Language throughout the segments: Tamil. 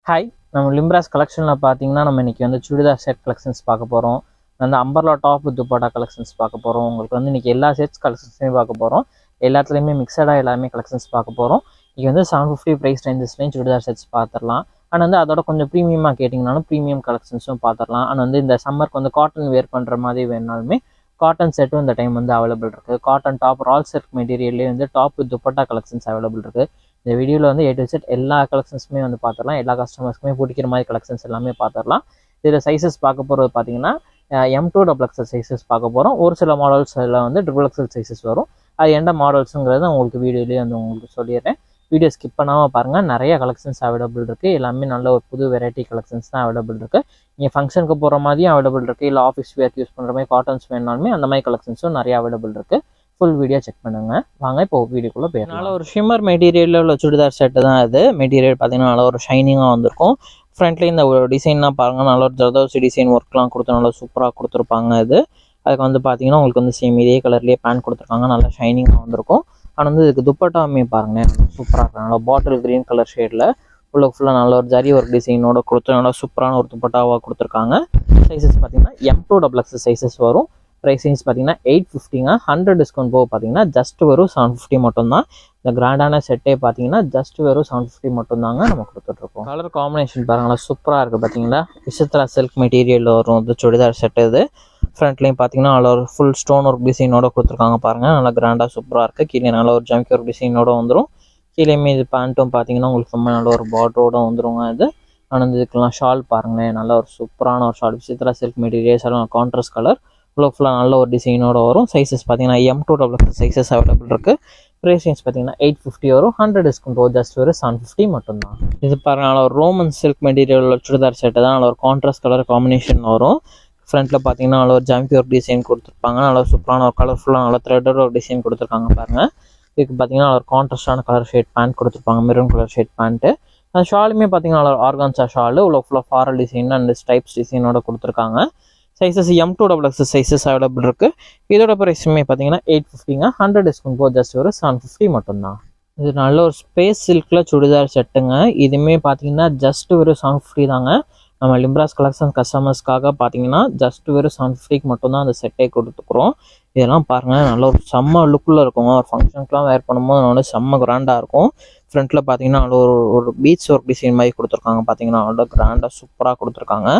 ஹாய், நம்ம லிம்ராஸ் கலெக்ஷனில் பார்த்தீங்கன்னா நம்ம இன்றைக்கி வந்து சுடிதார் செட் கலெக்ஷன்ஸ் பார்க்க போகிறோம். வந்து அம்பர்லா டாப் துப்பட்டா கலெக்ஷன்ஸ் பார்க்க போகிறோம். உங்களுக்கு வந்து இன்றைக்கி எல்லா செட்ஸ் கலெக்ஷன்ஸுமே பார்க்க போகிறோம். எல்லாத்துலேயுமே மிக்சடாக எல்லாமே கலெக்ஷன்ஸ் பார்க்க போகிறோம். இன்றைக்கி வந்து 750 ப்ரைஸ் ரேஞ்சஸ்லேயும் சுடிதார் செட்ஸ் பார்த்துடலாம். அண்ட் வந்து அதோட கொஞ்சம் ப்ரீமியமாக கேட்டிங்கனாலும் ப்ரீமியம் கலெக்ஷன்ஸும் பார்த்துடலாம். அண்ட் வந்து இந்த சம்மருக்கு வந்து காட்டன் வேர் பண்ணுற மாதிரி வேணுனாலுமே காட்டன் செட்டும் இந்த டைம் வந்து அவைலபிள் இருக்குது. காட்டன் டாப் ரால் சில்க் மெட்டீரியல்லேயே வந்து டாப் துப்பட்டா கலெக்ஷன்ஸ் அவைலபிள் இருக்குது. இந்த வீடியோவில் வந்து A to Z எல்லா கலெக்ஷன்ஸுமே வந்து பார்த்துடலாம். எல்லா கஸ்டமர்ஸ்க்குமே பிடிக்கிற மாதிரி கலெக்ஷன்ஸ் எல்லாமே பார்த்துடலாம். இதில் சைஸஸ் பார்க்க போகிறது பார்த்தீங்கன்னா M2 XXL சைஸஸ் பார்க்க போகிறோம். ஒரு சில மாடல்ஸில் வந்து XXL சைஸஸ் வரும். அது எந்த மாடல்ஸுங்கிறது உங்களுக்கு வீடியோலேயே வந்து உங்களுக்கு சொல்லிடுறேன். வீடியோ ஸ்கிப் பண்ணாமல் பாருங்கள். நிறைய கலெக்ஷன்ஸ் அவைலபிள் இருக்குது. எல்லாமே நல்ல ஒரு புது வெரைட்டி கலெக்ஷன்ஸ் தான் அவைலபிள் இருக்குது. நீங்கள் ஃபங்க்ஷனுக்கு போகிற மாதிரியும் அவைலபிள் இருக்குது. இல்லை ஆஃபீஸ் வேர்க்கு யூஸ் பண்ணுற மாதிரி காட்டன்ஸ் வேணுனாலுமே அந்த மாதிரி கலெக்ஷன்ஸும் நிறைய அவைலபிள் இருக்குது. ஃபுல் வீடியோ செக் பண்ணுங்க. வாங்க இப்போ வீடியோக்குள்ளே போயிடலாம். நல்ல ஒரு ஷிம்மர் மெட்டீரியலில் உள்ள சுடிதார் செட்டு தான் இது. மெட்டீரியல் பார்த்தீங்கன்னா நல்லா ஒரு ஷைனிங்காக வந்திருக்கும். ஃப்ரண்ட்லேயும் இந்த ஒரு டிசைன்லாம் பாருங்கள், நல்ல ஒரு ஜர்தோசி டிசைன் ஒர்க்லாம் கொடுத்து நல்லா சூப்பராக கொடுத்துருப்பாங்க. இது அதுக்கு வந்து பார்த்தீங்கன்னா உங்களுக்கு வந்து சேம் இதே கலர்லேயே பேண்ட் கொடுத்துருக்காங்க. நல்லா ஷைனிங்காக வந்திருக்கும். ஆனால் வந்து இதுக்கு துப்பட்டாமே பாருங்களேன், சூப்பராக இருக்கும். நல்லா பாட்டில் க்ரீன் கலர் ஷேடில் ஃபுல்லாக நல்ல ஒரு ஜரி ஒரு டிசைனோட கொடுத்து நல்லா சூப்பரான ஒரு துப்பட்டாவாக கொடுத்துருக்காங்க. சைஸஸ் பார்த்தீங்கன்னா M2 XXL சைஸஸ் வரும். ப்ரைஸ் ரேஞ்ச் பார்த்தீங்கன்னா 850ங்க. 100 டிஸ்கவுண்ட் போக பார்த்தீங்கன்னா ஜஸ்ட் வெறும் 750 மட்டும்தான். இந்த கிராண்டான செட்டே பார்த்தீங்கன்னா ஜஸ்ட் வெறும் 750 மட்டும்தாங்க நம்ம கொடுத்துட்ருக்கோம். கலர் காம்பினேஷன் பாருங்களா, சூப்பராக இருக்குது பார்த்தீங்களா. விசித்ரா சில்க் மெட்டீரியல் வரும் இந்த சுடிதார் செட்டு. இது ஃப்ரண்ட்லேயும் பார்த்தீங்கன்னா நல்ல ஒரு ஃபுல் ஸ்டோன் ஒர்க் டிசைனோட கொடுத்துருக்காங்க பாருங்கள். நல்லா கிராண்டாக சூப்பராக இருக்குது. கீழே நல்ல ஒரு ஜம்கி ஒர்க் டிசைனோட வந்துடும். கீழேயுமே இது பேண்ட்டும் பார்த்தீங்கன்னா உங்களுக்கு ரொம்ப நல்ல ஒரு பார்டரோட வந்துருங்க. இது ஆனால் இதுக்கெல்லாம் ஷால் பாருங்களேன், நல்ல ஒரு சூப்பரான ஒரு shawl. Vichitra silk materials contrast colour ஃபுல்லாக நல்ல ஒரு டிசைனோட வரும். சைஸஸ் பார்த்தீங்கன்னா M2 XXL சைஸஸ் அவைலபிள் இருக்குது. ப்ரைஸ் ரேஞ்ச் பார்த்தீங்கன்னா 850 வரும். 100 டிஸ்கவுண்ட் போகும் ஜஸ்ட் ஒரு 750 மட்டும்தான். இது பாருங்க, நல்ல ஒரு Roman silk material churidar set தான். நல்ல ஒரு கான்ட்ராஸ்ட் கலர் காம்பினேஷன் வரும். ஃப்ரண்ட்டில் பார்த்தீங்கன்னா நல்ல ஒரு ஜம்பி ஒரு டிசைன் கொடுத்துருப்பாங்க. நல்ல ஒரு சூப்பரான ஒரு கலர்ஃபுல்லாக நல்ல த்ரெட்டோட ஒரு டிசைன் கொடுத்துருக்காங்க பாருங்கள். இதுக்கு பார்த்தீங்கன்னா ஒரு கான்ட்ராஸ்டான கலர் ஷேட் பேண்ட் கொடுத்துருப்பாங்க, மெரூன் கலர் ஷேட் பேண்ட்டு. அந்த ஷாலுமே பார்த்தீங்கன்னா நல்ல ஆர்கான்சா ஷாலு ஃபுல்லாக ஃபாரல் டிசைன் அண்ட் ஸ்டைப்ஸ் டிசைனோட கொடுத்துருக்காங்க. Sizes M2 XXL sizes available இருக்குது. இதோட ப்ரைஸுமே பார்த்தீங்கன்னா 850ங்க. 100 டிஸ்கவுண்ட் போக ஜஸ்ட் ஒரு 750 மட்டும்தான். இது நல்ல ஒரு ஸ்பேஸ் சில்கில் சுடிதார் செட்டுங்க. இதுவுமே பார்த்தீங்கன்னா ஜஸ்ட் ஒரு 750 தாங்க. நம்ம லிம்ராஸ் கலெக்ஷன் கஸ்டமர்ஸ்க்காக பார்த்தீங்கன்னா ஜஸ்ட் ஒரு 750க்கு மட்டும்தான் அந்த செட்டே கொடுத்துக்குறோம். இதெல்லாம் பாருங்கள், நல்ல ஒரு செம்ம லுக்கில் இருக்குங்க. ஒரு ஃபங்க்ஷனுக்குலாம் வேர் பண்ணும்போது நல்ல செம்ம கிராண்டாக இருக்கும். ஃப்ரண்ட்டில் பார்த்தீங்கன்னா நல்ல ஒரு பீட்ஸ் ஒர்க் டிசைன் மாதிரி கொடுத்துருக்காங்க. பார்த்தீங்கன்னா நல்ல கிராண்டாக சூப்பராக கொடுத்துருக்காங்க.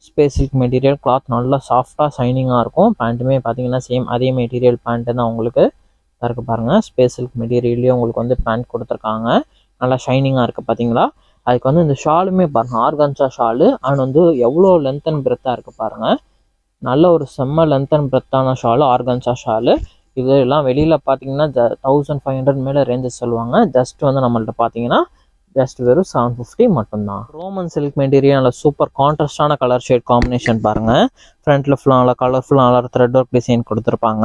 ஸ்பேஸ் சில்க் மெட்டீரியல் கிளாத் நல்லா சாஃப்டாக ஷைனிங்காக இருக்கும். பேண்ட்டுமே பார்த்தீங்கன்னா சேம் அதே மெட்டீரியல் பேண்ட்டு தான் உங்களுக்கு இருக்குது பாருங்கள். ஸ்பேஸ் சில்க் மெட்டீரியல்லேயே உங்களுக்கு வந்து பேண்ட் கொடுத்துருக்காங்க. நல்லா ஷைனிங்காக இருக்குது பார்த்தீங்களா. அதுக்கு வந்து இந்த ஷாலுமே பாருங்கள், ஆர்கான்சா ஷாலு. அண்ட் வந்து எவ்வளோ லென்த் அண்ட் பிரெத்தாக இருக்குது பாருங்கள். நல்ல ஒரு செம்ம லென்த் அண்ட் பிரெத்தான ஷாலு, ஆர்கான்சா ஷாலு. இது எல்லாம் வெளியில் பார்த்தீங்கன்னா 1500 மேலே ரேஞ்சஸ் சொல்லுவாங்க. ஜஸ்ட் வந்து நம்மள்ட்ட பார்த்தீங்கன்னா ஜஸ்ட் வெறும் 750 மட்டும்தான். ரோமன் சில்க் மெட்டீரியல் நல்ல சூப்பர் கான்ட்ராஸ்டான கலர் ஷேட் காம்பினேஷன் பாருங்கள். ஃப்ரண்ட்டில் ஃபுல்லாக நல்லா கலர்ஃபுல்லாக நல்லா த்ரெட் ஒர்க் டிசைன் கொடுத்துருப்பாங்க.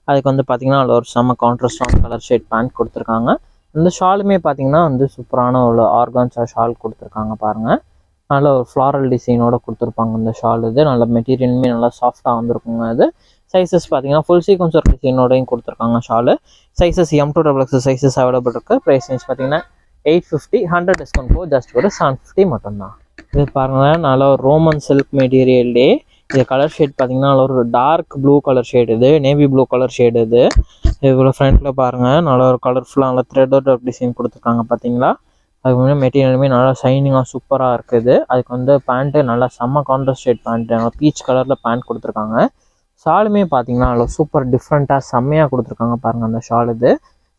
அதுக்கு வந்து பார்த்தீங்கன்னா நல்ல ஒரு செம்ம கான்ட்ராஸ்டான கலர் ஷேட் பேண்ட் கொடுத்துருக்காங்க. இந்த ஷாலுமே பார்த்தீங்கன்னா வந்து சூப்பரான ஒரு ஆர்கான்சா ஷால் கொடுத்துருக்காங்க பாருங்கள். நல்ல ஒரு ஃப்ளாரல் டிசைனோட கொடுத்துருப்பாங்க இந்த ஷால். இது நல்ல மெட்டீரியலுமே நல்லா சாஃப்டாக வந்துருக்குங்க. இது சைஸஸ் பார்த்தீங்கன்னா ஃபுல் சீக்வன்ஸ் ஒர்க் டிசைனோடையும் கொடுத்துருக்காங்க shawl. Sizes M2 XXL sizes available இருக்குது. ப்ரைஸ் ரேஞ்ச் பார்த்தீங்கன்னா 850. 100 டிஸ்கவுண்ட் போக ஜஸ்ட் ஒரு 750 மட்டும்தான். இது பாருங்கள், நல்ல ஒரு ரோமன் சில்க் மெட்டீரியல்லே இது கலர் ஷேட் பார்த்தீங்கன்னா நல்ல ஒரு டார்க் ப்ளூ கலர் ஷேடு. இது நேவி ப்ளூ கலர் ஷேடு. இது இதுக்குள்ள ஃப்ரண்ட்டில் பாருங்கள் நல்ல ஒரு கலர்ஃபுல்லாக நல்ல த்ரெட் டிசைன் கொடுத்துருக்காங்க பார்த்தீங்களா. அதுக்கு முன்னாடி மெட்டீரியலுமே நல்லா ஷைனிங்காக சூப்பராக இருக்குது. அதுக்கு வந்து பேண்ட்டு நல்லா செம்ம கான்ட்ராஸ்ட் ஷேட் பேண்ட்டு, நல்லா பீச் கலரில் பேண்ட் கொடுத்துருக்காங்க. ஷாலுமே பார்த்தீங்கன்னா நல்லா சூப்பர் டிஃப்ரெண்ட்டாக செம்மையாக கொடுத்துருக்காங்க பாருங்கள் அந்த ஷால். இது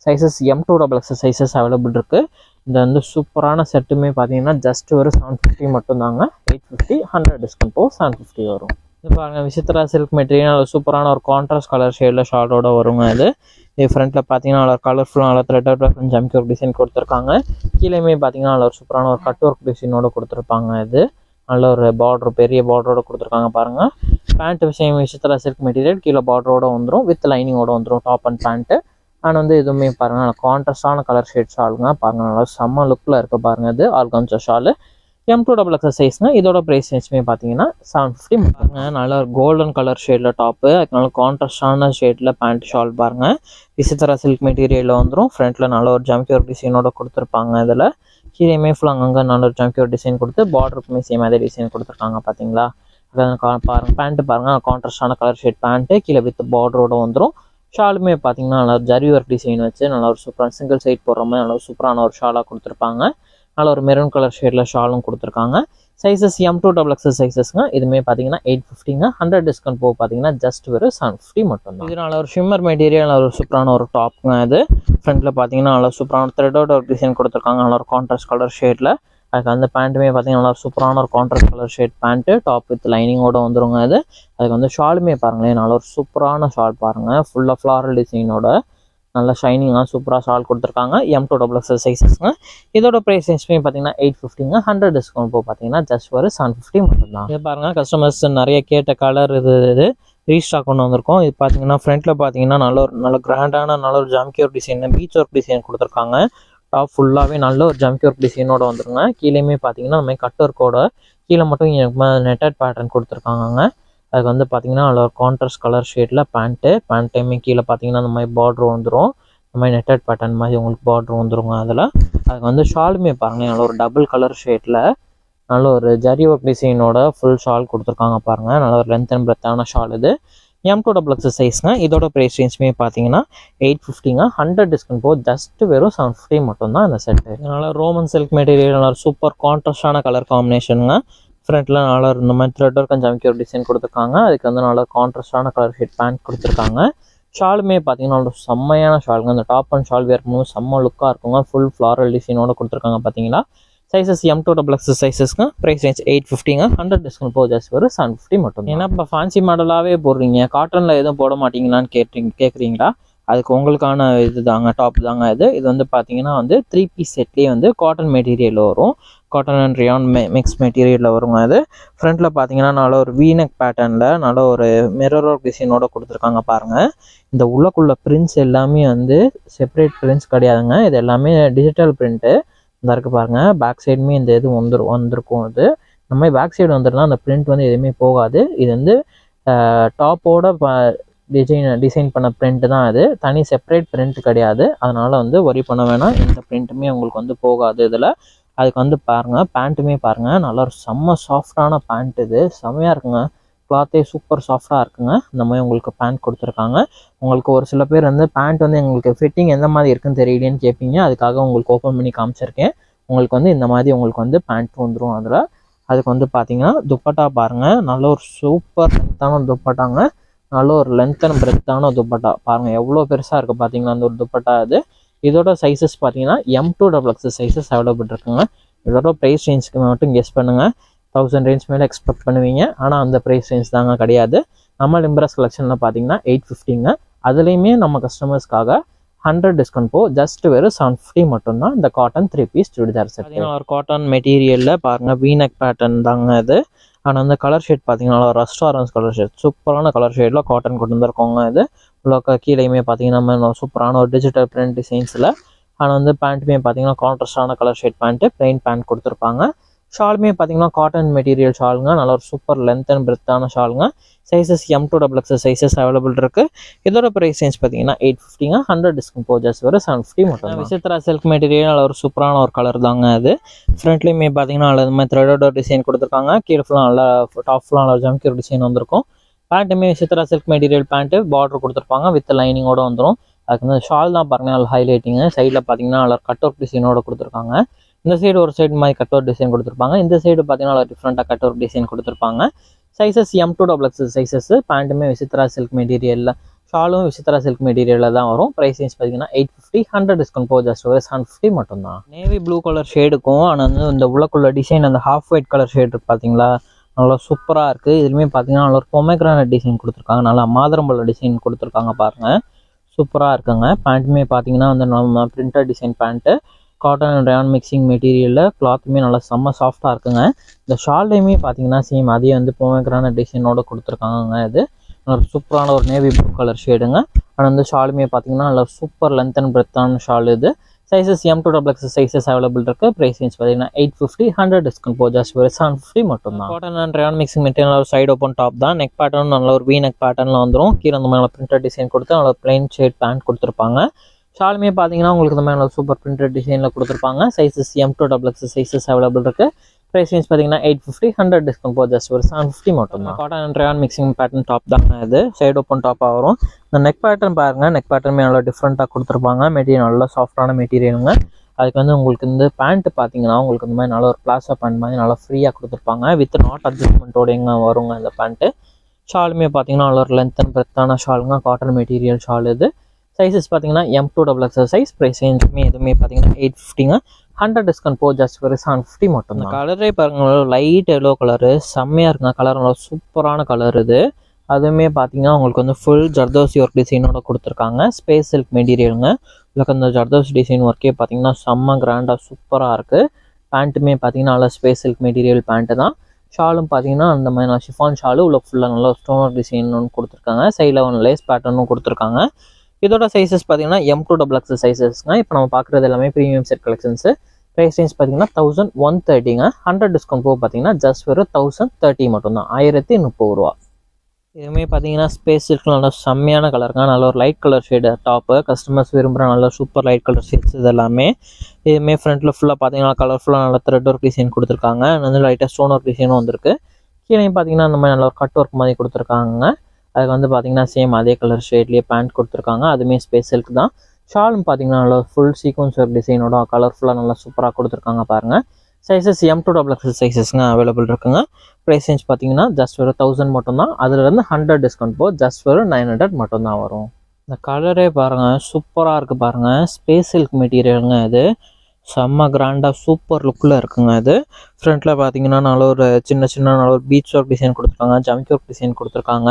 sizes M2 XXL sizes available இருக்குது. இந்த வந்து சூப்பரான செட்டுமே பார்த்தீங்கன்னா ஜஸ்ட் ஒரு 750 மட்டும்தாங்க. 850. 100 டிஸ்கவுண்ட் போக 750 வரும். இது பாருங்கள், விசித்ரா சில்க் மெட்டீரியல் சூப்பரான ஒரு கான்ட்ராஸ்ட் கலர் ஷேடில் ஷாலோட வருங்க. இது ஃப்ரண்ட்டில் பார்த்தீங்கன்னா நல்லா கலர்ஃபுல்லாக நல்லா த்ரெட் ஜம்கி ஒர்க் டிசைன் கொடுத்துருக்காங்க. கீழேயுமே பார்த்தீங்கன்னா நல்ல ஒரு சூப்பரான ஒரு கட் ஒர்க் டிசைனோட கொடுத்துருப்பாங்க. இது நல்ல ஒரு பார்டர், பெரிய பார்டரோட கொடுத்துருக்காங்க பாருங்கள். பேண்ட் விஷயம் விசித்ரா சில்க் மெட்டீரியல் கீழே பார்டரோட வந்துடும், வித் லைனிங்கோட வந்துடும் டாப் அண்ட் பேண்ட்டு. அண்ட் வந்து இதுவுமே பாருங்கள் நல்லா கான்ட்ராஸ்டான கலர் ஷேட் ஷாலுங்க. பாருங்கள் நல்லா செம்ம லுக்கில் இருக்க பாருங்கள். இது ஆர்கான்சா ஷாலு M2 XXL சைஸ்ங்க. இதோட ப்ரைஸ் ரேஞ்சுமே பார்த்தீங்கன்னா 750 பாருங்க. நல்ல ஒரு கோல்டன் கலர் ஷேடில் டாப்பு, அதனால கான்ட்ராஸ்டான ஷேடில் பேண்ட் ஷால் பாருங்கள். விசித்ரா சில்க் மெட்டீரியலில் வந்துடும். ஃப்ரண்ட்டில் நல்ல ஒரு ஜம்கி ஒரு டிசைனோட கொடுத்துருப்பாங்க. இதில் கீழேயுமே ஃபுல் அங்கங்கே நல்ல ஒரு ஜம்கி ஒரு டிசைன் கொடுத்து பார்டருக்குமே சேம் அதே டிசைன் கொடுத்துருக்காங்க பார்த்தீங்களா. பாருங்கள் பேண்ட்டு பாருங்கள் கான்ட்ராஸ்டான கலர் ஷேட் பேண்ட்டு கீழே வித் பார்டரோட வந்துடும். ஷாலுமே பார்த்தீங்கன்னா நல்லா ஜரி ஒர்க் டிசைன் வச்சு நல்லா ஒரு சூப்பரான சிங்கிள் சைட் போடுற மாதிரி நல்லா சூப்பரான ஒரு ஷாலாக கொடுத்துருப்பாங்க. நல்ல ஒரு மெரூன் கலர் ஷேடில் ஷாலும் கொடுத்துருக்காங்க. Sizes M2XXL சைஸஸ்ங்க. இதுவுமே பார்த்தீங்கன்னா 850ங்க. 100 டிஸ்கவுண்ட் போக பார்த்தீங்கன்னா ஜஸ்ட் வெறும் 750 மட்டும்தான். இது நல்ல ஒரு ஷிம்மர் மெட்டீரியல் ஒரு சூப்பரான ஒரு டாப்ங்க. இது ஃப்ரண்ட்டில் பார்த்தீங்கன்னா நல்லா சூப்பரான த்ரெட்டோட ஒரு டிசைன் கொடுத்துருக்காங்க. நல்ல ஒரு கான்ட்ராஸ்ட் கலர் ஷேடில். அதுக்கு அந்த பேண்ட்டுமே பார்த்தீங்கன்னா நல்லா சூப்பரான ஒரு contrast colour shade pant top with லைனிங்கோட வந்துருங்க. அது அதுக்கு வந்து ஷாலுமே பாருங்களேன் நல்ல ஒரு சூப்பரான ஷால் பாருங்கள். ஃபுல்லாக ஃப்ளாரல் டிசைனோட நல்லா ஷைனிங்காக சூப்பராக ஷால் கொடுத்துருக்காங்க. M2XXL சைஸஸ்ங்க. இதோட ப்ரைஸ் ரேஞ்சுமே பார்த்தீங்கன்னா 850ங்க. 100 டிஸ்கவுண்ட் போக பார்த்தீங்கன்னா ஜஸ்ட் ஒரு 750 மட்டும்தான். இது பாருங்கள் கஸ்டமர்ஸ் நிறைய கேட்ட கலர் இது ரீஸ்டாக் கொண்டு வந்திருக்கோம். இது பார்த்தீங்கன்னா ஃப்ரண்ட்டில் பார்த்தீங்கன்னா நல்ல கிராண்டான நல்ல ஒரு jamki work design beach work design கொடுத்துருக்காங்க. டாப் ஃபுல்லாகவே நல்ல ஒரு ஜம்கி ஒர்க் டிசைனோட வந்துருங்க. கீழேயுமே பார்த்தீங்கன்னா நம்ம கட் ஒர்க்கோட கீழே மட்டும் நெட்டட் பேட்டர்ன் கொடுத்துருக்காங்க. அதுக்கு வந்து பார்த்தீங்கன்னா நல்ல ஒரு கான்ட்ராஸ்ட் கலர் ஷேடில் பேண்ட்டையுமே கீழே பார்த்தீங்கன்னா அந்த மாதிரி பார்டர் வந்துடும். இந்த மாதிரி நெட்டட் பேட்டர்ன் மாதிரி உங்களுக்கு பார்டர் வந்துருங்க. அதில் அதுக்கு வந்து ஷாலுமே பாருங்கள் நல்ல ஒரு டபுள் கலர் ஷேடில் நல்ல ஒரு ஜரி ஒர்க் டிசைனோட ஃபுல் ஷால் கொடுத்துருக்காங்க பாருங்கள். நல்ல ஒரு லென்த் அண்ட் பிரெத்தான ஷால் இது. M2XXL சைஸ்ங்க. இதோட ப்ரைஸ் ரேஞ்சுமே பார்த்தீங்கன்னா 850ங்க. 100 டிஸ்கவுண்ட் போக ஜஸ்ட் வெறும் 750 மட்டும்தான் இந்த செட்டு. அதனால் ரோமன் சில்க் மெட்டீரியல் நல்லா சூப்பர் கான்ட்ராஸ்டான கலர் காம்பினேஷனுங்க. ஃப்ரண்ட்டில் நல்லா இந்த மாதிரி த்ரெட் ஒர்க் அண்ட் ஜம்கி ஒரு டிசைன் கொடுத்துருக்காங்க. அதுக்கு வந்து நல்லா கான்ட்ராஸ்டான கலர் ஷேட் பேண்ட் கொடுத்துருக்காங்க. ஷாலுமே பார்த்தீங்கன்னா ஒரு செம்மையான ஷாலுங்க. அந்த டாப் அண்ட் ஷால் வேர் பண்ணும்போது செம்ம லுக்காக இருக்குங்க. ஃபுல் ஃப்ளாரல் டிசைனோட கொடுத்துருக்காங்க பார்த்தீங்களா. சைஸஸ் M2XXL சைஸஸ்ங்க. ப்ரைஸ் ரேஞ்ச் 850ங்க. 100 டிஸ்கவுண்ட் போக ஜஸ்ட் ஒரு 750 மட்டும். ஏன்னா இப்போ ஃபேன்சி மாடலாகவே போடுறீங்க, காட்டனில் எதுவும் போட மாட்டீங்களான்னு கேட்குறீங்களா? அதுக்கு உங்களுக்கான இது தாங்க டாப் தாங்க இது. இது வந்து பார்த்தீங்கன்னா வந்து 3 பீஸ் செட்லேயே வந்து காட்டன் மெட்டீரியல் வரும். காட்டன் அண்ட் ரியான் மிக்ஸ் மெட்டீரியலில் வருங்க. அது ஃப்ரண்ட்டில் பார்த்தீங்கன்னா நல்ல ஒரு வீனக் பேட்டர்னில் நல்ல ஒரு மிரர் ஒர்க் டிசைனோட கொடுத்துருக்காங்க பாருங்கள். இந்த உள்ளக்குள்ள பிரிண்ட்ஸ் எல்லாமே வந்து செப்பரேட் பிரிண்ட்ஸ் கிடையாதுங்க. இது எல்லாமே டிஜிட்டல் பிரிண்ட்டு. இந்த இருக்குது பாருங்கள். பேக் சைடுமே இந்த இது வந்திருக்கும். இது இந்த மாதிரி பேக் சைடு வந்துருந்தா அந்த பிரிண்ட் வந்து எதுவுமே போகாது. இது வந்து டாப்போட டிசைன் பண்ண பிரிண்ட் தான். அது தனி செப்பரேட் பிரிண்ட் கிடையாது. அதனால் வந்து ஒரி பண்ண வேணாம். எந்த பிரிண்ட்டுமே உங்களுக்கு வந்து போகாது இதில். அதுக்கு வந்து பாருங்கள் பேண்ட்டுமே பாருங்கள் நல்லா ஒரு செம்ம சாஃப்டான பேண்ட். இது செம்மையாக இருக்குங்க. கிளாத்தே சூப்பர் சாஃப்டாக இருக்குங்க. இந்த மாதிரி உங்களுக்கு பேண்ட் கொடுத்துருக்காங்க. உங்களுக்கு ஒரு சில பேர் வந்து பேண்ட் வந்து எங்களுக்கு ஃபிட்டிங் எந்த மாதிரி இருக்குன்னு தெரியலேன்னு கேட்பீங்க. அதுக்காக உங்களுக்கு ஓப்பன் பண்ணி காமிச்சிருக்கேன். உங்களுக்கு வந்து இந்த மாதிரி உங்களுக்கு வந்து பேண்ட் வந்துடும். அதில் அதுக்கு வந்து பார்த்தீங்கன்னா துப்பட்டா பாருங்கள் நல்ல ஒரு சூப்பர் லென்த்தான துப்பட்டாங்க. நல்ல ஒரு லென்த் அண்ட் பிரெத்தான துப்பட்டா பாருங்கள் எவ்வளோ பெருசாக இருக்குது பார்த்தீங்கன்னா அந்த ஒரு துப்பட்டா. இது இதோட சைஸஸ் பார்த்தீங்கன்னா M2XXL சைஸஸ் அவைலபிள் இருக்குங்க. இதோட ப்ரைஸ் ரேஞ்சுக்கு மட்டும் கெஸ் பண்ணுங்கள். 1000 ரேஞ்ச் மேலே எக்ஸ்பெக்ட் பண்ணுவீங்க. ஆனால் அந்த ப்ரைஸ் ரேஞ்ச் தாங்க கிடையாது. நம்ம இம்ப்ரெஸ் கலெக்ஷனில் பார்த்தீங்கன்னா 850ங்க. அதுலேயுமே நம்ம கஸ்டமர்ஸ்க்காக 100 டிஸ்கவுண்ட் போ ஜஸ்ட் வெறும் 750 மட்டும்தான். இந்த காட்டன் 3 பீஸ் சுடிதார் செட் ஒரு காட்டன் மெட்டீரியலில் பாருங்கள் வீனக் பேட்டர்ன் தாங்க இது. ஆனால் அந்த கலர் ஷேட் பார்த்தீங்கன்னா ரஸ்ட் ஆரஞ்ச் கலர் ஷேட் சூப்பரான கலர் ஷேடில் காட்டன் கொண்டு வந்திருக்கோங்க. இது உள்ள கீழேயுமே பார்த்தீங்கன்னா சூப்பரான ஒரு டிஜிட்டல் பிரிண்ட் டிசைன்ஸில். ஆனால் வந்து பேண்ட்டுமே பார்த்தீங்கன்னா கான்ட்ராஸ்டான colour shade pant plain pant கொடுத்துருப்பாங்க. ஷாலுமே பார்த்தீங்கன்னா காட்டன் மெட்டீரியல் ஷாலுங்க. நல்ல ஒரு சூப்பர் லென்த் அண்ட் பிரெத்தான ஷாலுங்க. சைஸஸ் M2XXL சைஸஸ் அவைலபிள் இருக்குது. இதோட ப்ரைஸ் ரேஞ்ச் பார்த்தீங்கன்னா 850ங்க. 100 டிஸ்கவுண்ட் போ ஜஸ்ட் வர 750 மட்டும். விசித்ரா சில்க் மெட்டீரியல் நல்ல ஒரு சூப்பரான ஒரு கலர் தாங்க. அது ஃப்ரண்ட்லேயுமே பார்த்தீங்கன்னா நல்ல இந்த மாதிரி த்ரெடோட டிசைன் கொடுத்துருக்காங்க. கீழே ஃபுல்லாக நல்லா டாப் ஃபுல்லாக நல்லா ஜம்கி ஒரு டிசைன் வந்திருக்கும். பேண்ட்டுமே Vichitra silk material pant border கொடுத்துருப்பாங்க வித் லைனிங்கோட வந்துடும். அதுக்கு வந்து ஷால் தான் பாருங்கள் நல்லா ஹைலைட்டிங்கு. சைடில் பார்த்தீங்கன்னா நல்லா கட் ஒர்க் டிசைனோட கொடுத்துருக்காங்க. இந்த சைடு ஒரு சைடு மாதிரி கட் ஒர்க் டிசைன் கொடுத்துருப்பாங்க. இந்த சைடு பார்த்தீங்கன்னா டிஃப்ரெண்ட்டாக கட் ஒர்க் டிசைன் கொடுத்துருப்பாங்க. Sizes M2XXL sizes. பேண்ட்டுமே விசித்ரா சில்க் மெட்டீரியலில் ஷாலும் விசித்ரா சில்க் மெட்டீரியலில் தான் வரும். ப்ரைஸ் ரேஞ்ச் பார்த்தீங்கன்னா 850. 100 டிஸ்கவுண்ட் போ ஜஸ்ட் ஒரு 750 மட்டும்தான். நேவி ப்ளூ கலர் ஷேடுக்கும் ஆனால் வந்து இந்த உள்ளக்குள்ள டிசைன் அந்த ஹாஃப் ஒயிட் கலர் ஷேடு இருக்குது பார்த்தீங்களா நல்லா சூப்பராக இருக்குது. இதுலேயுமே பார்த்தீங்கன்னா நல்லா ஒரு பொமேக்ரானட் டிசைன் கொடுத்துருக்காங்க. நல்லா மாதுளம்பழ டிசைன் கொடுத்துருக்காங்க பாருங்கள் சூப்பராக இருக்குங்க. பேண்ட்டுமே பார்த்தீங்கன்னா வந்து நம்ம printed design pant cotton and rayon mixing மெட்டீரியலில் கிளாத்துமே நல்லா செம்ம சாஃப்டாக இருக்குங்க. இந்த ஷால்லையுமே பார்த்தீங்கன்னா சேம் அதே வந்து பொமேக்ரானட் டிசைனோட கொடுத்துருக்காங்க. இது ஒரு சூப்பரான ஒரு நேவி ப்ளூ கலர் ஷேடுங்க. ஆனால் வந்து ஷாலுமே பார்த்தீங்கன்னா நல்லா சூப்பர் லென்த் அண்ட் பிரெத்தான ஷால். இது சைஸஸ் M2XXL சைஸஸ் அவைலபிள் இருக்குது. ப்ரைஸ் ரேஞ்ச் பார்த்தீங்கன்னா 850. 100 டிஸ்கவுண்ட் போ ஜஸ்ட் ஒரு 750 மட்டும் தான். Cotton and rayon mixing material ஒரு சைடு ஓப்பன் டாப் தான். நெக் பேட்டர்ன் நல்ல ஒரு V நெக் பேட்டர்னில் வந்துடும். கீழே அந்த மாதிரி பிரிண்டட் டிசைன் கொடுத்து நல்ல பிளைன் ஷேட் பேண்ட் கொடுத்துருப்பாங்க. ஷாலுமே பார்த்தீங்கன்னா உங்களுக்கு இந்த மாதிரி சூப்பர் பிரிண்டட் டிசைனில் கொடுத்துருப்பாங்க. சைஸஸ் M2XX சைஸஸ் அவைலபிள் இருக்குது. ப்ரைஸ் ரேஞ்ச் பார்த்தீங்கன்னா 850, 100 டிஸ்கவுண்ட் போகுது, ஜஸ்ட் ஒரு 750 மட்டும் தான். Cotton and rayon mixing pattern top தாங்க இது. சைடு ஓப்பன் டாப்பாக வரும். இந்த நெக் பேட்டர்ன் பாருங்கள், நெக் பேட்டர்மே நல்லா டிஃப்ரெண்ட்டாக கொடுத்துருப்பாங்க. மெட்டீரியல் நல்லா சாஃப்டான மெட்டீரியலுங்க. அதுக்கு வந்து உங்களுக்கு இந்த பேண்ட் பார்த்தீங்கன்னா உங்களுக்கு இந்த மாதிரி நல்ல ஒரு பிளாசா பேண்ட் மாதிரி நல்லா ஃப்ரீயாக கொடுத்துருப்பாங்க. வித் நாட் அட்ஜஸ்ட்மெண்ட்டோட எங்கே வருங்க இந்த பேண்ட்டு. ஷாலுமே பார்த்தீங்கன்னா நல்ல ஒரு லென்த் அண்ட் பிரெத்தான ஷாலுங்க. காட்டன் மெட்டீரியல் ஷால் இது. சைஸஸ் பார்த்தீங்கன்னா M2XX சைஸ். ப்ரைஸ் ரேஞ்சுமே எதுவுமே பார்த்தீங்கன்னா 850ங்க. 100 டிஸ்கவுண்ட் போகுது, ஜஸ்ட் ஒரு 750 மட்டும் தான். கலரே பாருங்க, லைட் எல்லோ கலரு செம்மையாக இருக்குங்க. கலர் நல்லா சூப்பரான கலர் இது. அதுவுமே பார்த்தீங்கன்னா உங்களுக்கு வந்து ஃபுல் ஜர்தோசி ஒர்க் டிசைனோட கொடுத்துருக்காங்க. ஸ்பேஸ் சில்க் மெட்டீரியலுங்க. இதுக்கு அந்த ஜர்தோசி டிசைன் ஒர்க்கே பார்த்தீங்கன்னா செம்ம கிராண்டாக சூப்பராக இருக்குது. பேண்ட்டுமே பார்த்தீங்கன்னா நல்லா ஸ்பேஸ் சில்க் மெட்டீரியல் பேண்ட்டு தான். ஷாலும் பார்த்தீங்கன்னா அந்த மாதிரி நான் ஷிஃபான் ஷாலு உள்ள ஃபுல்லாக நல்லா ஸ்டோன் ஒர்க் டிசைன் ஒன்று கொடுத்துருக்காங்க. சைடில் ஒன்று லேஸ் பேட்டர்னும் கொடுத்துருக்காங்க. இதோட சைஸஸ் பார்த்தீங்கன்னா M2XX சைஸஸ்ங்க. இப்போ நம்ம பார்க்குறது எல்லாமே premium set collections. Price range பார்த்தீங்கன்னா 1130ங்க. 100 டிஸ்கவுண்ட் போக பார்த்தீங்கன்னா ஜஸ்ட் ஒரு 1030 மட்டும்தான், 1030 ரூபா. இதுவுமே பார்த்தீங்கன்னா ஸ்பேஸ் சில்கில் நல்லா செம்மையான கலருங்க. நல்ல ஒரு light colour shade top. Customers விரும்புகிற நல்ல சூப்பர் லைட் கலர் ஷேட்ஸ் இது எல்லாமே. இதுவுமே ஃப்ரண்ட்டில் ஃபுல்லாக பார்த்தீங்கன்னா கலர்ஃபுல்லாக நல்ல த்ரெட் ஒர்க் டிசைன் கொடுத்துருக்காங்க. வந்து லைட்டாக ஸ்டோன் ஒர்க் டிசைனும் வந்திருக்கு. கீழே பார்த்தீங்கன்னா அந்த மாதிரி நல்ல ஒரு கட் ஒர்க் மாதிரி கொடுத்துருக்காங்க. அதுக்கு வந்து பார்த்தீங்கன்னா சேம் அதே கலர் ஷேட்லேயே பேண்ட் கொடுத்துருக்காங்க. அதுவுமே ஸ்பேஸ் சில்க் தான். ஷாலும் பார்த்தீங்கன்னா நல்லா ஃபுல் சீக்வன்ஸ் ஒர்க் டிசைனோட கலர்ஃபுல்லாக நல்லா சூப்பராக கொடுத்துருக்காங்க பாருங்கள். சைஸஸ் M2XX சைஸஸ்ங்க அவைலபிள் இருக்குங்க. ப்ரைஸ் ரேஞ்ச் பார்த்தீங்கன்னா ஜஸ்ட் ஒரு 1000 மட்டும்தான். அதுலேருந்து 100 டிஸ்கவுண்ட் போக ஜஸ்ட் ஒரு 900 மட்டும்தான் வரும். இந்த கலரே பாருங்கள் சூப்பராக இருக்குது பாருங்கள். ஸ்பேஸ் சில்க் மெட்டீரியலுங்க இது. செம்ம கிராண்டாக சூப்பர் லுக்கில் இருக்குங்க இது. ஃப்ரண்ட்டில் பார்த்தீங்கன்னா நல்ல ஒரு சின்ன நல்ல ஒரு பீச் ஒர்க் டிசைன் கொடுத்துருக்காங்க. ஜம்கி ஒர்க் டிசைன் கொடுத்துருக்காங்க.